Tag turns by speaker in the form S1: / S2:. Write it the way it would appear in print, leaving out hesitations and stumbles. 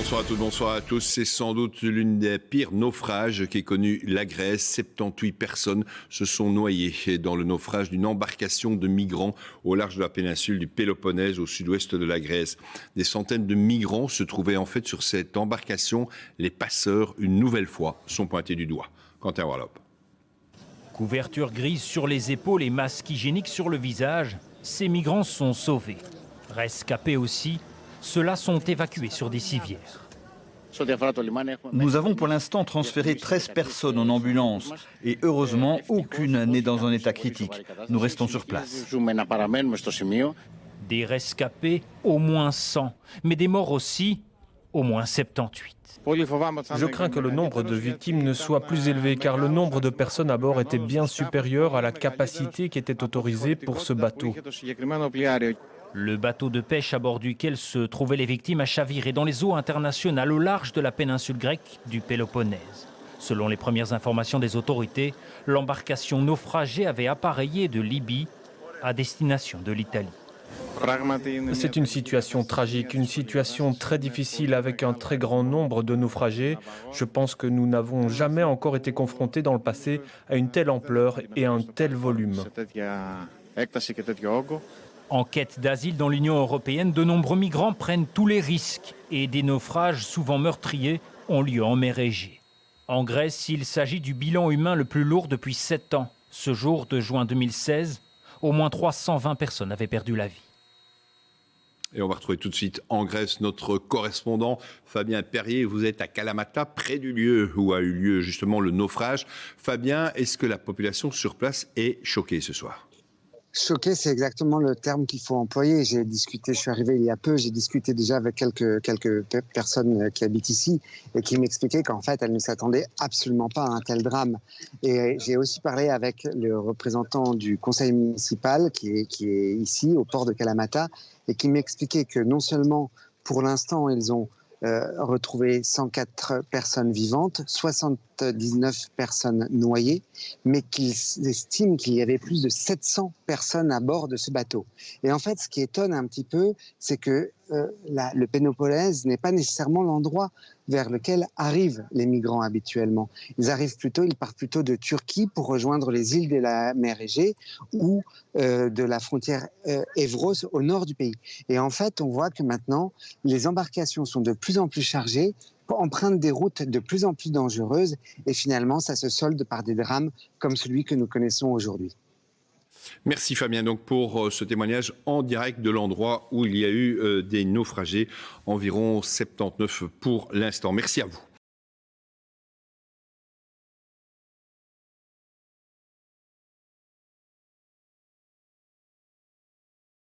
S1: Bonsoir à toutes, bonsoir à tous. C'est sans doute l'une des pires naufrages qu'ait connu la Grèce. 78 personnes se sont noyées dans le naufrage d'une embarcation de migrants au large de la péninsule du Péloponnèse, au sud-ouest de la Grèce. Des centaines de migrants se trouvaient en fait sur cette embarcation. Les passeurs, une nouvelle fois, sont pointés du doigt. Quentin Warlop.
S2: Couverture grise sur les épaules et masque hygiénique sur le visage, ces migrants sont sauvés. Rescapés aussi, ceux-là sont évacués sur des civières.
S3: Nous avons pour l'instant transféré 13 personnes en ambulance et heureusement, aucune n'est dans un état critique. Nous restons sur place.
S2: Des rescapés, au moins 100, mais des morts aussi, au moins 78.
S4: Je crains que le nombre de victimes ne soit plus élevé car le nombre de personnes à bord était bien supérieur à la capacité qui était autorisée pour ce bateau.
S2: Le bateau de pêche à bord duquel se trouvaient les victimes a chaviré dans les eaux internationales au large de la péninsule grecque du Péloponnèse. Selon les premières informations des autorités, l'embarcation naufragée avait appareillé de Libye à destination de l'Italie.
S4: C'est une situation tragique, une situation très difficile avec un très grand nombre de naufragés. Je pense que nous n'avons jamais encore été confrontés dans le passé à une telle ampleur et un tel volume.
S2: En quête d'asile dans l'Union européenne, de nombreux migrants prennent tous les risques et des naufrages souvent meurtriers ont lieu en mer Égée. En Grèce, il s'agit du bilan humain le plus lourd depuis 7 ans. Ce jour de juin 2016, au moins 320 personnes avaient perdu la vie.
S1: Et on va retrouver tout de suite en Grèce notre correspondant Fabien Perrier. Vous êtes à Kalamata, près du lieu où a eu lieu justement le naufrage. Fabien, est-ce que la population sur place est choquée ce soir ?
S5: Choqué, c'est exactement le terme qu'il faut employer. Je suis arrivé il y a peu, j'ai discuté déjà avec quelques personnes qui habitent ici et qui m'expliquaient qu'en fait, elles ne s'attendaient absolument pas à un tel drame. Et j'ai aussi parlé avec le représentant du conseil municipal qui est ici, au port de Kalamata, et qui m'expliquait que non seulement, pour l'instant, ils ont retrouvé 104 personnes vivantes, 79 personnes noyées, mais qu'ils estiment qu'il y avait plus de 700 personnes à bord de ce bateau. Et en fait, ce qui étonne un petit peu, c'est que le Péloponnèse n'est pas nécessairement l'endroit vers lequel arrivent les migrants habituellement. Ils partent plutôt de Turquie pour rejoindre les îles de la mer Égée ou de la frontière Évros au nord du pays. Et en fait, on voit que maintenant, les embarcations sont de plus en plus chargées, empruntent des routes de plus en plus dangereuses et finalement, ça se solde par des drames comme celui que nous connaissons aujourd'hui.
S1: Merci Fabien donc pour ce témoignage en direct de l'endroit où il y a eu des naufragés, environ 79 pour l'instant. Merci à vous.